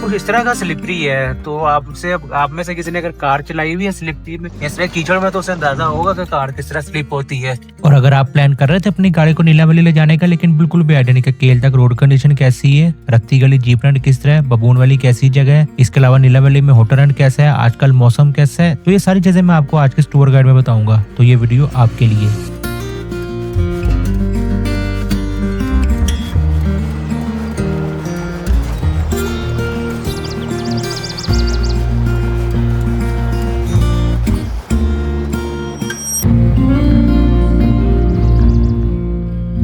कुछ इस तरह का स्लिपरी है। तो आपसे आप में से किसी ने अगर कार चलाई हुई है स्लिपरी में इस तरह कीचड़ में, तो उसे अंदाजा होगा कि कार किस तरह स्लिप होती है। और अगर आप प्लान कर रहे थे अपनी गाड़ी को नीलावली ले जाने का, लेकिन बिल्कुल भी आइडिया नहीं कि केल तक रोड कंडीशन कैसी है, रत्ती गली जीप रेंट किस तरह है, बबून वाली कैसी जगह है, इसके अलावा नीलावली में होटल रेंट कैसा है, आजकल मौसम कैसा है, तो ये सारी चीजें मैं आपको आज के इस टूर गाइड में बताऊंगा। तो ये वीडियो आपके लिए।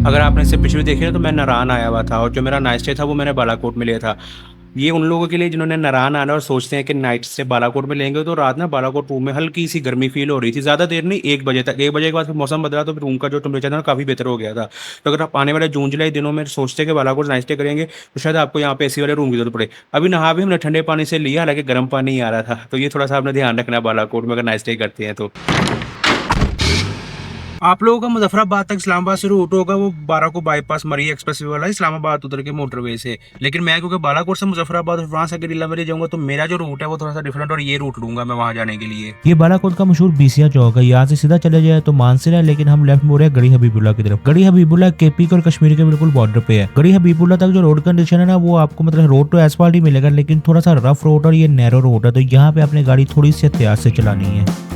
अगर आपने इससे पिछले देखी ना तो मैं नारायण आया हुआ था, और जो मेरा नाइट स्टे था वो मैंने बालाकोट में लिया था। ये उन लोगों के लिए जिन्होंने नारायण आना और सोचते हैं कि नाइट स्टे बालाकोट में लेंगे। तो रात ना बालाकोट रूम में हल्की सी गर्मी फील हो रही थी, ज़्यादा देर नहीं, 1 बजे तक। 1 बजे के बाद फिर मौसम बदला तो रूम का जो टेम्परेचर था ना काफ़ी बेहतर हो गया था। तो अगर आप आने वाले जून जुलाई दिनों में सोचते हैं कि बालाकोट नाइट स्टे करेंगे तो शायद आपको यहाँ पे एसी वाले रूम की जरूरत पड़े। अभी नहा भी हमने ठंडे पानी से लिया, हालांकि गर्म पानी ही आ रहा था। तो ये थोड़ा सा आपने ध्यान रखना है बालाकोट में अगर नाइट स्टे करते हैं तो। आप लोगों का मुजफ्फराबाद तक इस्लामाबाद से रूट होगा वो 12 को बाईपास मरी एक्सप्रेसवे वाला इस्लामाबाद उतर के मोटरवे से। लेकिन मैं क्योंकि बालाकोट से मुजफ्फराबाद और वहां से अगर नीलावली जाऊंगा तो मेरा जो रूट है वो थोड़ा सा डिफरेंट, और ये रूट लूंगा मैं वहां जाने के लिए। ये बालाकोट का मशहूर बीसिया चौक है। यहाँ से सीधा चले जाए तो मानसर है, लेकिन हम लेफ्ट मोड़ है गड़ी हबीबुल्ला की तरफ। गड़ी हबीबुल्ला केपी और कश्मीर के बिल्कुल बॉर्डर पे है। गड़ी हबीबुल्ला तक जो रोड कंडीशन है ना, वो आपको मतलब रोड तो एसफाल्ट ही मिलेगा, लेकिन थोड़ा सा रफ रोड और ये नैरो रोड है। तो यहाँ पे अपनी गाड़ी थोड़ी सी एहतियात से चलानी है।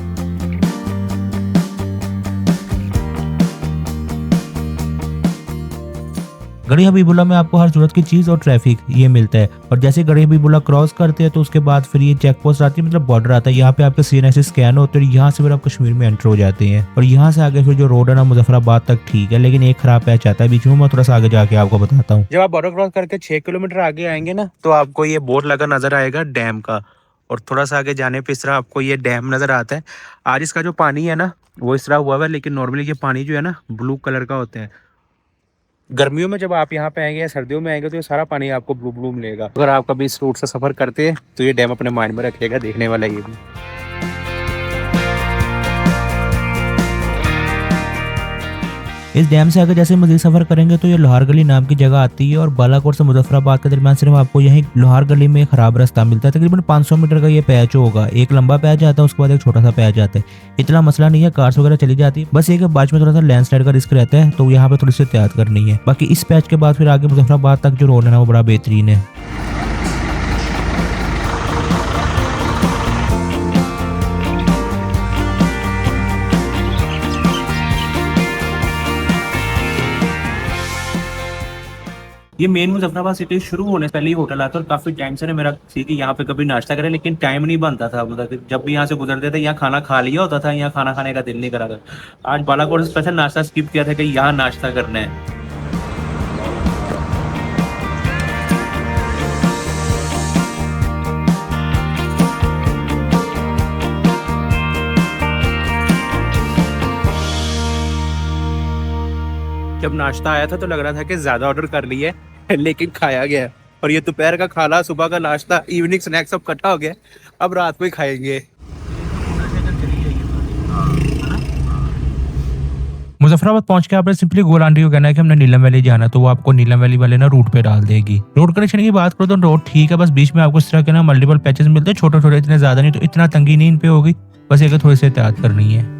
गड़ी हबीबुल्ला में आपको हर जरूरत की चीज और ट्रैफिक ये मिलता है। और जैसे गड़ी हबीबुल्ला क्रॉस करते हैं तो उसके बाद फिर ये चेक पोस्ट आती है, मतलब बॉर्डर आता है। यहाँ पे आपके CNSS स्कैन होते हैं, यहाँ से फिर आप कश्मीर में एंटर हो जाते हैं। और यहाँ से आगे फिर जो रोड है ना मुजफ्फराबाद तक ठीक है, लेकिन एक खराब पैच आता है बीच में, मैं थोड़ा सा आगे जाके आपको बताता हूँ। जब आप बॉर्डर क्रॉस करके 6 किलोमीटर आगे आएंगे ना तो आपको ये बोर्ड लगा नजर आएगा डैम का, और थोड़ा सा आगे जाने पे इस तरह आपको ये डैम नजर आता है। आज इसका जो पानी है ना वो इस तरह हुआ हुआ है, लेकिन नॉर्मली ये पानी जो है ना ब्लू कलर का होता है। गर्मियों में जब आप यहाँ पे आएंगे या सर्दियों में आएंगे तो ये सारा पानी आपको ब्लू ब्लू मिलेगा। अगर आप कभी इस रूट से सफर करते हैं तो ये डैम अपने माइंड में रखिएगा, देखने वाला ये भी। इस डैम से आगे जैसे मजीद सफर करेंगे तो ये लोहार गली नाम की जगह आती है, और बालाकोट से मुजफ्फराबाद के दरमियान सिर्फ आपको यही लोहार गली में खराब रास्ता मिलता है। तकरीबन 500 मीटर का ये पैच होगा। एक लंबा पैच आता है, उसके बाद एक छोटा सा पैच आता है। इतना मसला नहीं है, कार्स वगैरह चली जाती है, बस ये कि बारिश में थोड़ा सा लैंडस्लाइड का रिस्क रहता है, तो यहाँ पे थोड़ी सी एहतियात करनी है। बाकी इस पैच के बाद फिर आगे मुजफ्फराबाद तक जो रोड है ना वो बड़ा बेहतरीन है। ये मेन मुजफ्फराबाद सिटी शुरू होने से पहले ही होटल आता है, और काफी टाइम से ना मेरा थी कि यहाँ पे कभी नाश्ता करें, लेकिन टाइम नहीं बनता था। मतलब जब भी यहाँ से गुजरते थे यहाँ खाना खा लिया होता था, यहाँ खाना खाने का दिल नहीं करा था। आज बालाकोट से स्पेशल नाश्ता स्किप किया था कि यहाँ नाश्ता करना है। जब नाश्ता आया था तो लग रहा था कि ज्यादा ऑर्डर कर लिया है, लेकिन खाया गया। और ये दोपहर का खाना, सुबह का नाश्ता, इवनिंग स्नैक्स सब इकट्ठा हो गया। अब रात को ही खाएंगे। मुजफ्फराबाद पहुंच के आपने सिंपली गोल आंटी को कहना है कि हमने नीलम वैली जाना, तो वो आपको नीलम वैली वाले ना रूट पे डाल देगी। रोड कंडीशन की बात करो तो रोड ठीक है, बस बीच में आपको इस तरह के ना मल्टीपल पैचेस मिलते हैं, छोटे छोटे, इतने ज्यादा नहीं, तो इतना तंगी नहीं इन पे होगी। बस एक थोड़ी सी एहतियात करनी है।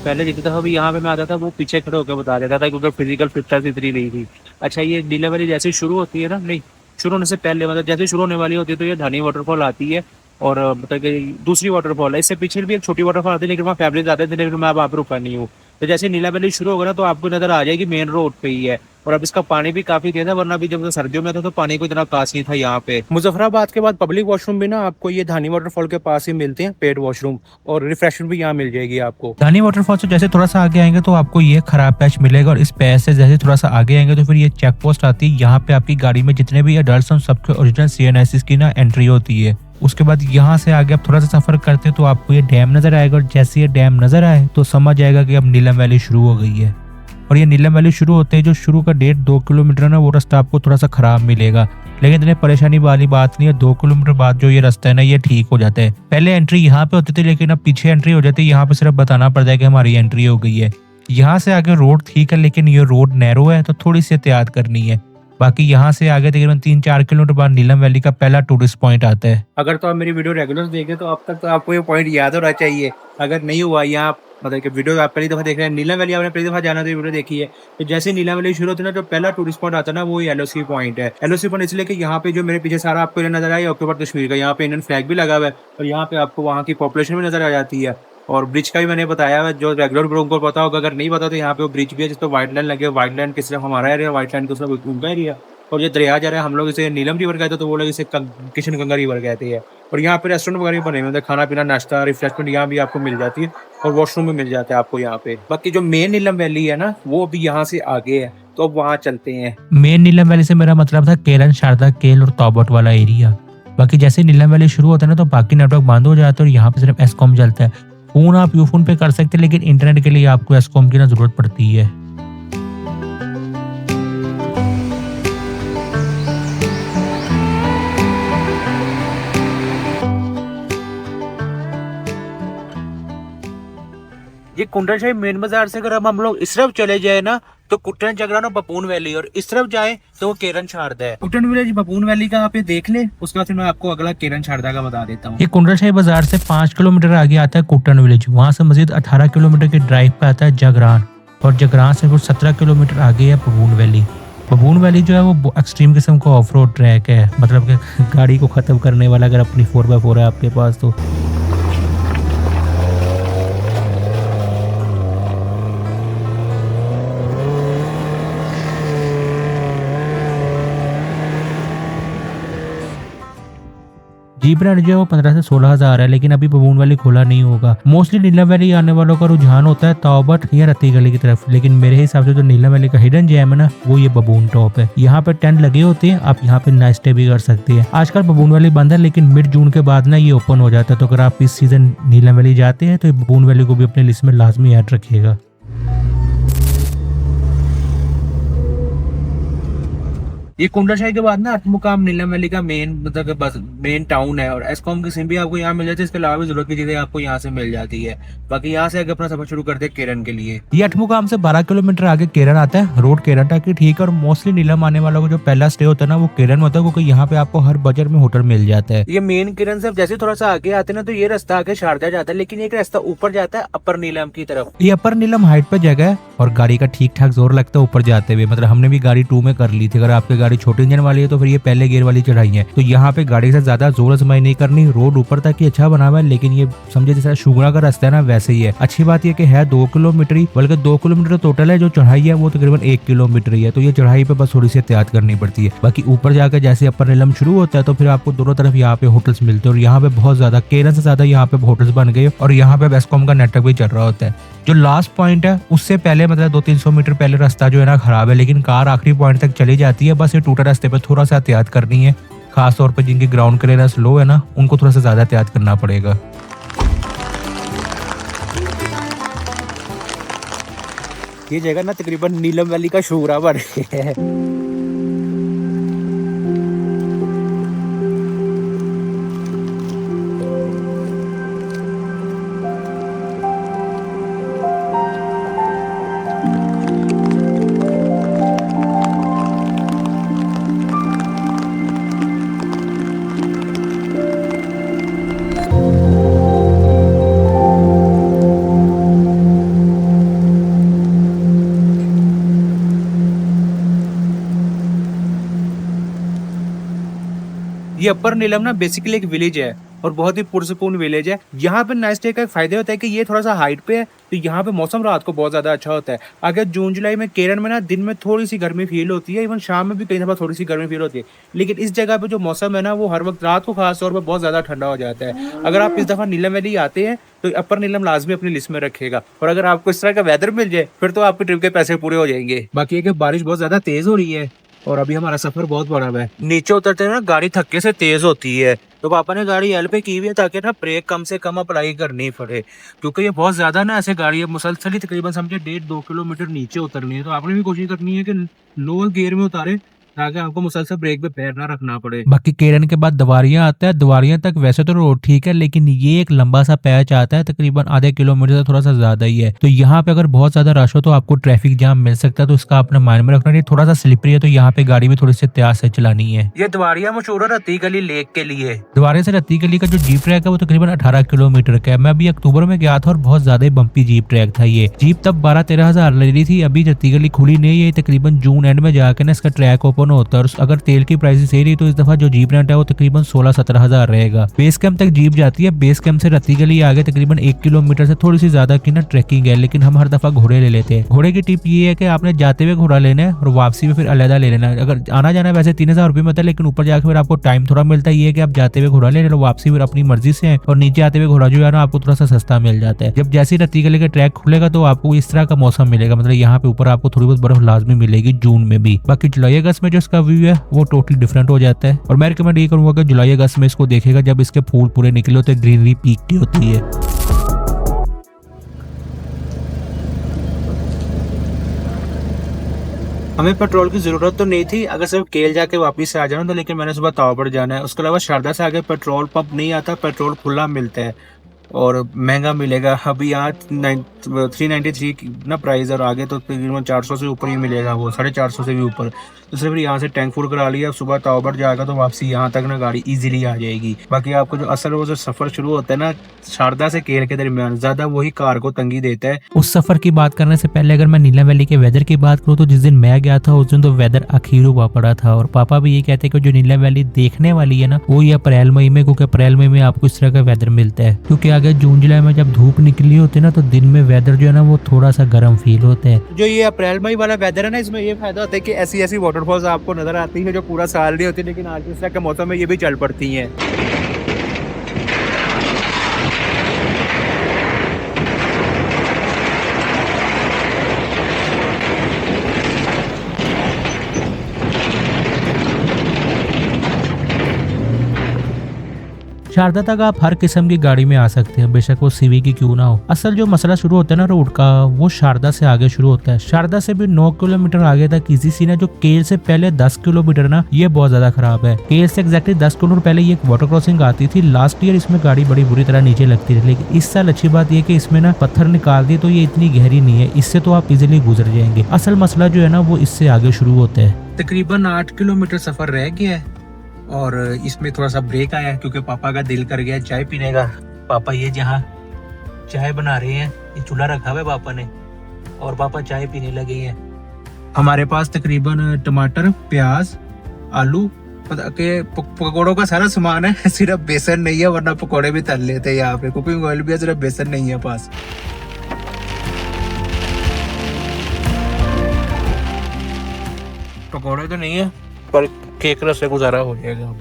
पहले जितनी दफा भी यहाँ पे मैं आता था वो पीछे खड़े होकर बता देता था, क्योंकि फिजिकल फिटनेस इतनी नहीं थी। अच्छा, ये डिलीवरी जैसे शुरू होती है ना, नहीं शुरू होने से पहले, मतलब जैसे शुरू होने वाली होती है तो ये धानी वाटरफॉल आती है, और मतलब कि दूसरी वाटरफॉल है। इससे पीछे भी एक छोटी वाटरफॉल आती है, लेकिन वहाँ फैमिली आते थे, लेकिन मैं अब आप रुका नहीं हूँ। तो जैसे नीलावली शुरू होगा ना तो आपको नजर आ जाएगी मेन रोड पे ही है। और अब इसका पानी भी काफी तेज है, वरना भी जब सर्दियों में था तो पानी को इतना खास नहीं था यहाँ पे। मुजफ्फराबाद के बाद पब्लिक वॉशरूम भी ना आपको ये धानी वाटरफॉल के पास ही मिलते हैं, पेड वॉशरूम, और रिफ्रेशमेंट भी यहाँ मिल जाएगी आपको। धानी वाटरफॉल से जैसे थोड़ा सा आगे आएंगे तो आपको ये खराब पैच मिलेगा, और इस पैच से जैसे थोड़ा सा आगे आएंगे तो फिर ये चेक पोस्ट आती है। यहाँ पे आपकी गाड़ी में जितने भी अडल्ट हैं सबके ओरिजिनल CNSS की ना एंट्री होती है। उसके बाद यहाँ से आगे आप थोड़ा सा सफर करते तो आपको ये डैम नजर आएगा, और जैसे ये डैम नजर आए तो समझ आएगा कि अब नीलम वैली शुरू हो गई है। और ये नीलम वैली शुरू होते हैं जो शुरू का 1.5-2 किलोमीटर है ना, वो रास्ता आपको थोड़ा सा खराब मिलेगा, लेकिन इतने परेशानी वाली बात नहीं है। 2 किलोमीटर बाद जो ये रास्ता है ना, ये ठीक हो जाता है। पहले एंट्री यहाँ पे होती थी, लेकिन अब पीछे एंट्री हो जाती है। यहाँ पे सिर्फ बताना पड़ता है कि हमारी एंट्री हो गई है। यहाँ से आगे रोड ठीक है, लेकिन ये रोड नैरो है, तो थोड़ी सी एहतियात करनी है। बाकी यहाँ से आगे तकरीबन 3-4 किलोमीटर बाद नीलम वैली का पहला टूरिस्ट पॉइंट आता है। अगर तो आप मेरी वीडियो रेगुलर देखें तो अब तक तो आपको ये पॉइंट याद होना चाहिए। अगर नहीं हुआ, यहाँ मतलब कि वीडियो आप पहली दफ़ा देख रहे हैं, नीलम वैली आपने पहली दफ़ा जाना तो ये वीडियो देखी है। तो जैसे नीलम वैली शुरू होती है ना, जो पहला टूरिस्ट स्पॉट आता है ना, वो LOC पॉइंट है। LOC पॉइंट इसलिए कि यहाँ पे जो मेरे पीछे सारा आपको नजर आया अक्टूबर कश्मीर का, यहाँ पे इंडियन फ्लैग भी लगा हुआ है और यहाँ पे आपको वहाँ की पॉपुलेशन भी नजर आ जाती है। और ब्रिज का भी मैंने बताया है, जो रेगुलर लोगों को पता होगा, अगर नहीं पता तो यहाँ पे वो ब्रिज भी है जिस पर व्हाइट लाइन लगे। व्हाइट लाइन की तरफ हमारा एरिया, व्हाइट लाइन की तरफ उनका एरिया। और ये दरिया जा रहा है, हम लोग इसे नीलम रिवर कहते हैं, तो वो लोग इसे किशनगंगा रिवर कहते हैं। और यहाँ पे रेस्टोरेंट वगैरह बने हुए हैं, खाना पीना नाश्ता रिफ्रेशमेंट यहाँ भी आपको मिल जाती है और वॉशरूम भी मिल जाता है आपको यहाँ पे। बाकी जो मेन नीलम वैली है ना, वो अभी यहाँ से आगे है, तो अब वहाँ चलते हैं। मेन नीलम वैली से मेरा मतलब था केरन, शारदा, केल और तौबट वाला एरिया। बाकी जैसे नीलम वैली शुरू होता है ना, तो बाकी नेटवर्क बंद हो जाता है और यहाँ पे सिर्फ एस्कॉम चलता है। फोन आप यूफोन पे कर सकते हैं, लेकिन इंटरनेट के लिए आपको एस्कॉम की ना जरूरत पड़ती है। ये कुंडल शाही मेन बाजार से अगर हम लोग इस तरफ चले जाए ना, तो कुट्टन जगरान और बपून वैली, और इस तरफ जाए तो वो केरन शारदा है। कुट्टन विलेज बपून वैली का आप ये देख ले, उसके बाद फिर मैं आपको अगला केरन शारदा का बता देता हूँ। ये कुंडल शाही बाजार से 5 किलोमीटर आगे आता है कुट्टन विलेज। वहाँ से मजीद 18 किलोमीटर की ड्राइव पे आता है जगरान, और जगरान से कुछ 17 किलोमीटर आगे है बपून वैली। बपून वैली जो है वो एक्सट्रीम किस्म का ऑफ रोड ट्रैक है, मतलब कि गाड़ी को खत्म करने वाला। अगर अपनी 4x4 है आपके पास तो जीप रेंट जो है वो 15 से 16 हज़ार है, लेकिन अभी बबून वैली खोला नहीं होगा। मोस्टली नीलम वैली आने वालों का रुझान होता है तौबट या रत्ती गली की तरफ, लेकिन मेरे हिसाब से जो नीलम वैली का हिडन जेम है ना, वो ये बबून टॉप है। यहाँ पे टेंट लगे होते हैं, आप यहाँ पे नाइट स्टे भी कर सकते हैं। आजकल बबून वैली बंद है, लेकिन मिड जून के बाद ना ये ओपन हो जाता है। तो अगर आप इस सीजन नीलम वैली जाते हैं तो बबून वैली को भी अपने लिस्ट में लाजमी ऐड रखिएगा। ये कुंडल शाही के बाद ना अटमुकाम नीलम वैली का मेन मतलब बस मेन टाउन है, और एस्कॉम की सिम भी आपको यहाँ मिल जाती है। इसके अलावा भी जरूरत की चीजें आपको यहाँ से मिल जाती है। बाकी यहाँ से आगे अपना सफर शुरू करते हैं केरन के लिए। ये अटमुकाम से 12 किलोमीटर आगे केरन आता है। रोड केरन तक की ठीक है, और मोस्टली नीलम आने वालों को जो पहला स्टे होता है ना, वो केरन में होता है, क्योंकि यहाँ पे आपको हर बजट में होटल मिल जाता है। ये मेन केरन से जैसे थोड़ा सा आगे आते हैं ना, तो ये रास्ता आगे शारदा जाता है, लेकिन एक रास्ता ऊपर जाता है अपर नीलम की तरफ। ये अपर नीलम हाइट पे जगह है और गाड़ी का ठीक ठाक जोर लगता है ऊपर जाते हुए। मतलब हमने भी गाड़ी 2 में कर ली थी। अगर आपकी गाड़ी छोटे इंजन वाली है तो फिर ये पहले गियर वाली चढ़ाई है। तो यहाँ पे गाड़ी से ज्यादा जोर आजमाई नहीं करनी। रोड ऊपर तक ही अच्छा बना हुआ है, लेकिन ये समझे जैसा शुगरा का रास्ता है ना, वैसे ही है। अच्छी बात ये कि है 2 किलोमीटर ही, बल्कि 2 किलोमीटर टोटल है। जो चढ़ाई है वो तकरीबन 1 किलोमीटर ही है। तो ये चढ़ाई पे बस थोड़ी सी एहतियात करनी पड़ती है। बाकी ऊपर जाकर जैसे अपर नीलम शुरू होता है, तो फिर आपको दोनों तरफ यहाँ पे होटल्स मिलते हैं, और यहाँ पे बहुत ज्यादा केरन से ज्यादा यहाँ पे होटल्स बन गए, और यहाँ पे बेस्कॉम का नेटवर्क भी चल रहा होता है। जो लास्ट पॉइंट है उससे पहले मतलब 200-300 मीटर पहले रास्ता जो है ना खराब है, लेकिन कार आखिरी पॉइंट तक चली जाती है। बस ये टूटा रास्ते पे थोड़ा सा एहतियात करनी है। खास तौर पे जिनकी ग्राउंड क्लियरेंस लो है ना, उनको थोड़ा सा ज्यादा एहतियात करना पड़ेगा। ये जगह ना तकरीबन नीलम वैली का शुगरा बन गया है। ये अपर नीलम ना बेसिकली एक विलेज है और बहुत ही पुरसकून विलेज है। यहाँ पे नाइट स्टे का एक फायदा होता है कि ये थोड़ा सा हाइट पे है, तो यहाँ पे मौसम रात को बहुत ज्यादा अच्छा होता है। अगर जून जुलाई में केरन में ना दिन में थोड़ी सी गर्मी फील होती है, इवन शाम में भी कई दफा थोड़ी सी गर्मी फील होती है, लेकिन इस जगह पे जो मौसम है ना, वो हर वक्त रात को खास तौर पर बहुत ज्यादा ठंडा हो जाता है। अगर आप इस दफा नीलम वैली आते हैं तो अपर नीलम लाजमी अपनी लिस्ट में रखेगा, और अगर आपको इस तरह का वेदर मिल जाए फिर तो आपकी ट्रिप के पैसे पूरे हो जाएंगे। बाकी है कि बारिश बहुत ज्यादा तेज हो रही है और अभी हमारा सफर बहुत बड़ा है। नीचे उतरते हैं ना गाड़ी थक्के से तेज होती है, तो पापा ने गाड़ी एल पे की हुई है ताकि ना ब्रेक कम से कम अप्लाई करनी पड़े, क्योंकि ये बहुत ज़्यादा ना ऐसे गाड़ी है मुसलसल ही तकरीबन समझे 1.5-2 किलोमीटर नीचे उतरनी है। तो आपने भी कोशिश करनी है कि लोअर गियर में उतारे ताकि आपको मुसलसल ब्रेक पे पैर ना रखना पड़े। बाकी केरन के बाद दवारियां आता है। दवारियां तक वैसे तो रोड ठीक है, लेकिन ये एक लंबा सा पैच आता है, तकरीबन आधे किलोमीटर से थोड़ा सा ज्यादा ही है। तो यहाँ पे अगर बहुत ज्यादा रश हो तो आपको ट्रैफिक जाम मिल सकता है, तो इसका अपना माइंड में रखना। थोड़ा सा स्लिपरी है, तो यहाँ पे गाड़ी भी थोड़ी सी एहतियात से चलानी है। ये दवारियां मशहूर है रत्ती गली लेक के लिए। द्वारे से रत्ती गली का जो जीप ट्रैक है वो तकरीबन 18 किलोमीटर का है। मैं अभी अक्टूबर में गया था और बहुत ज्यादा ही बम्पी जीप ट्रैक था। ये जीप तब 12-13 हजार ले रही थी। अभी रत्ती गली खुली नहीं है, तकरीबन जून एंड में जाकर ना इसका ट्रैक ओपन होता है। और अगर तेल की प्राइस सही रही तो इस दफा जो जीप रेंट है वो तकरीबन 16-17 हजार रहेगा। बेस कैंप तक जीप जाती है। बेस कैंप से रत्ती गली आगे तकरीबन 1 किलोमीटर से थोड़ी सी ज्यादा की ना ट्रैकिंग है, लेकिन हम हर दफा घोड़े ले लेते हैं। घोड़े की टिप ये है कि आपने जाते हुए घोड़ा लेना है और वापसी में फिर अलहदा ले लेना है। अगर आना जाना वैसे 3000 रुपये में होता है, लेकिन ऊपर जाकर फिर आपको टाइम थोड़ा मिलता है। ये कि आप जाते हुए घोड़ा ले लो, वापसी फिर अपनी मर्जी से है, और नीचे आते हुए घोड़ा जो है ना आपको थोड़ा सा सस्ता मिल जाता है। जब जैसे रत्ती गली का ट्रैक खुलेगा तो आपको इस तरह का मौसम मिलेगा, मतलब यहाँ पे ऊपर आपको थोड़ी बहुत बर्फ लाजमी मिलेगी जून में भी। बाकी जुलाई अगस्त में जो इसका व्यू है वो टोटली डिफरेंट हो जाता है। और मैं रिकमेंड ये करूंगा कि जुलाई अगस्त में इसको देखेगा जब इसके फूल पूरे निकले होते हैं, ग्रीनरी पीक की होती है। हमें पेट्रोल की ज़रूरत तो नहीं थी अगर सिर्फ केल जाके वापस से आ जाना तो, लेकिन मैंने सुबह तावड़ जाना है। उसके अलावा शारदा से आगे पेट्रोल पंप नहीं आता, पेट्रोल खुला मिलता है और महंगा मिलेगा। अभी यहाँ 393 ना प्राइस, और आगे तो तकरीबन 400 से ऊपर ही मिलेगा, वो 450 से भी ऊपर। तो सिर्फ यहाँ से टैंक फुल करा लिया, सुबह तावड़ जाएगा तो वापसी यहाँ तक ना गाड़ी इजीली आ जाएगी। बाकी आपको जो असल वो जो सफ़र शुरू होता है ना शारदा से केल के दरमियान, ज़्यादा वही कार को तंगी देता है। उस सफर की बात करने से पहले अगर मैं नीलम वैली के वेदर की बात करूँ तो जिस दिन मैं गया था उस दिन तो वेदर आखिर हुआ पड़ा था। और पापा भी ये कहते हैं कि जो नीलम वैली देखने वाली है ना वो ये अप्रैल मई में, क्योंकि अप्रैल मई में आपको इस तरह का वेदर मिलता है। क्योंकि आगे जून जुलाई में जब धूप निकली होती है ना तो दिन में वेदर जो है ना वो थोड़ा सा गर्म फील होता है। जो ये अप्रैल मई वाला वेदर है ना, इसमें ये फायदा होता है कि ऐसी ऐसी वाटरफॉल्स आपको नजर आती है जो पूरा साल नहीं होती, लेकिन आज इस तरह के मौसम में ये भी चल पड़ती हैं। शारदा तक आप हर किस्म की गाड़ी में आ सकते हैं, बेशक वो सीवी की क्यों ना हो। असल जो मसला शुरू होता है ना रोड का, वो शारदा से आगे शुरू होता है। शारदा से भी 9 किलोमीटर आगे तक इजी सीन है। जो केल से पहले 10 किलोमीटर ना ये बहुत ज्यादा खराब है। केल से एग्जैक्टली 10 किलोमीटर पहले ये एक वाटर क्रॉसिंग आती थी। लास्ट ईयर इसमें गाड़ी बड़ी बुरी तरह नीचे लगती थी, लेकिन इस साल अच्छी बात यह कि इसमें ना पत्थर निकाल दिए तो ये इतनी गहरी नहीं है, इससे तो आप इजिली गुजर जाएंगे। असल मसला जो है ना वो इससे आगे शुरू होता है। तकरीबन 8 किलोमीटर सफर रह गया है और इसमें थोड़ा सा ब्रेक आया है क्योंकि पापा का दिल कर गया चाय पीने का। पापा ये जहाँ चाय बना रहे हैं, ये चूल्हा रखा हुआ है पापा ने और पापा चाय पीने लगे हैं। हमारे पास तकरीबन टमाटर, प्याज, आलू के पकौड़ों का सारा सामान है, सिर्फ बेसन नहीं है, वरना पकौड़े भी तल लेते हैं यहाँ पे। कुकिंग ऑयल भी है, सिर्फ बेसन नहीं है पास। पकौड़े तो नहीं है पर केक रस से गुजारा हो जाएगा।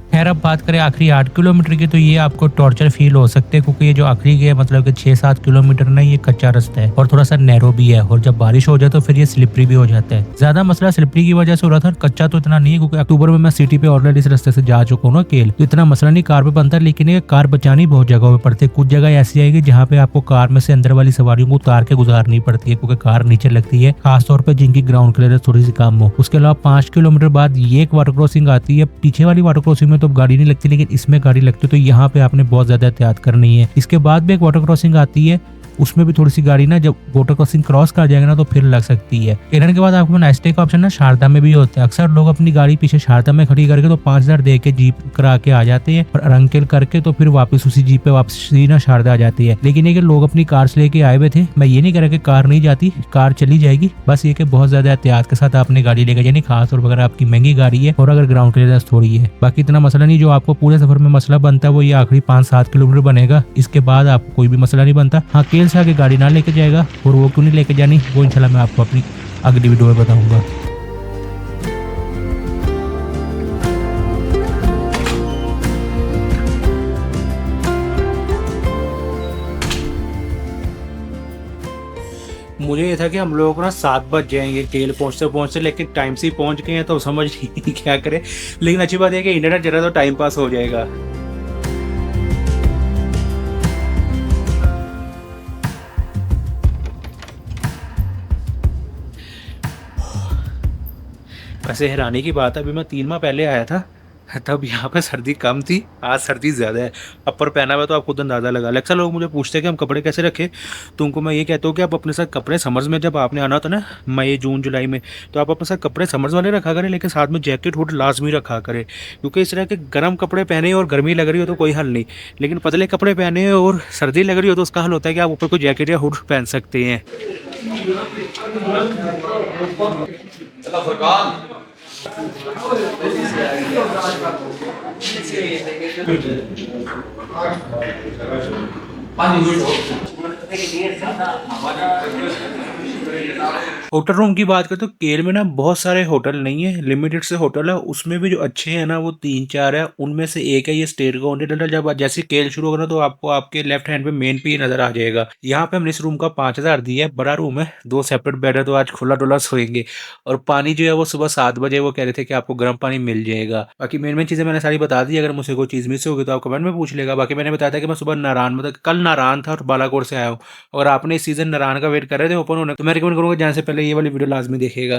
खैर अब बात करें आखिरी 8 किलोमीटर की, तो ये आपको टॉर्चर फील हो सकते हैं, क्योंकि ये जो आखिरी के मतलब कि 6-7 किलोमीटर ना ये कच्चा रास्ता है और थोड़ा सा नैरो भी है, और जब बारिश हो जाए तो फिर ये स्लिपरी भी हो जाता है। ज्यादा मसला स्लिपरी की वजह से हो रहा था, कच्चा तो इतना नहीं है क्योंकि अक्टूबर में मैं सिटी पे ऑलरेडी इस रास्ते से जा चुका हूँ ना केल, तो इतना मसला नहीं कार पे बनता। लेकिन ये कार बचानी बहुत जगह पे पड़ती है। कुछ जगह ऐसी आएगी जहाँ पे आपको कार में से अंदर वाली सवारियों को उतार के गुजारनी पड़ती है, क्योंकि कार नीचे लगती है, खासतौर पर जिनकी ग्राउंड क्लियरेंस थोड़ी सी कम हो। उसके अलावा 5 किलोमीटर बाद ये एक वाटर क्रॉसिंग आती है। पीछे वाली वाटर क्रॉसिंग में तो गाड़ी नहीं लगती, लेकिन इसमें गाड़ी लगती है, तो यहाँ पे आपने बहुत ज्यादा एहतियात करनी है। इसके बाद भी एक वाटर क्रॉसिंग आती है, उसमें भी थोड़ी सी गाड़ी ना जब वाटर क्रॉसिंग क्रॉस कर जाएगा ना तो फिर लग सकती है। केरन के बाद आपको नाइस्टे का ऑप्शन ना शारदा में भी होता है। अक्सर लोग अपनी गाड़ी पीछे शारदा में खड़ी करके तो 5000 दे के जीप करा के आ जाते हैं और रंकेल करके तो फिर वापस उसी जीप पे वापसी ना शारदा आ जाती है। लेकिन ये कि लोग अपनी कार से लेके आए हुए थे। मैं ये नहीं कह रहा कि कार नहीं जाती, कार चली जाएगी, बस ये कि बहुत ज्यादा एहतियात के साथ आपने गाड़ी लेकर जानी, खासतौर पर अगर आपकी महंगी गाड़ी है और अगर ग्राउंड क्लियरेंस थोड़ी है। बाकी इतना मसला नहीं, जो आपको पूरे सफर में मसला बनता है वो ये आखिरी 5-7 किलोमीटर बनेगा। इसके बाद आपको कोई भी मसला नहीं बनता। हाँ, केल से आगे गाड़ी ना लेके जाएगा, और वो क्यों नहीं लेके जानी वो इंशाल्लाह मैं आपको अपनी अगली वीडियो में बताऊंगा। मुझे ये था कि हम लोगों को ना 7 बज जाएंगे केल पहुंचते, लेकिन टाइम से ही पहुंच गए हैं तो समझ नहीं क्या करें। लेकिन अच्छी बात है कि इंटरनेट चल रहा है तो टाइम पास हो जाएगा। वैसे हैरानी की बात है, अभी मैं 3 माह पहले आया था, तब यहाँ पे सर्दी कम थी, आज सर्दी ज़्यादा है। अपर पहना हुआ तो आप खुद अंदाज़ा लगा लें। अक्सर लोग मुझे पूछते हैं कि हम कपड़े कैसे रखें, तो उनको मैं ये कहता हूँ कि आप अपने साथ कपड़े समर्स में जब आपने आना होता है ना, मई, जून, जुलाई में, तो आप अपने साथ कपड़े समर्स वाले रखा करें, लेकिन साथ में जैकेट, हुड लाज़मी रखा करें। क्योंकि इस तरह के गर्म कपड़े पहने और गर्मी लग रही हो तो कोई हल नहीं, लेकिन पतले कपड़े पहने और सर्दी लग रही हो तो उसका हल होता है कि आप ऊपर कोई जैकेट या हुड पहन सकते हैं। होटल रूम की बात करें तो केरल में ना बहुत सारे होटल नहीं है, लिमिटेड से होटल है। उसमें भी जो अच्छे हैं ना वो 3-4 है, उनमें से एक है ये स्टेट कॉन्टिनेंटल। जब जैसे केरल शुरू होगा ना तो आपको आपके लेफ्ट हैंड पे मेन पे ये नजर आ जाएगा। यहाँ पे हमने इस रूम का 5,000 दिया है, बड़ा रूम है, 2 सेपरेट बेड है, तो आज खुला डुला सोएंगे। और पानी जो है वो सुबह 7 बजे वो कह रहे थे कि आपको गर्म पानी मिल जाएगा। बाकी मेन मेन चीज़ें मैंने सारी बता दी, अगर मुझसे कोई चीज़ मिस होगी तो आप कमेंट में पूछ लेगा। बाकी मैंने बताया था कि मैं सुबह नारायण, मतलब कल नारायण था और बालाकोट से आया हूँ। अगर आपने इस सीज़न नारायण का वेट कर रहे थे ओपन होने, तो मैं रिकमेंड करूँगा जाने से पहले ये वाली वीडियो लाजमी देखिएगा।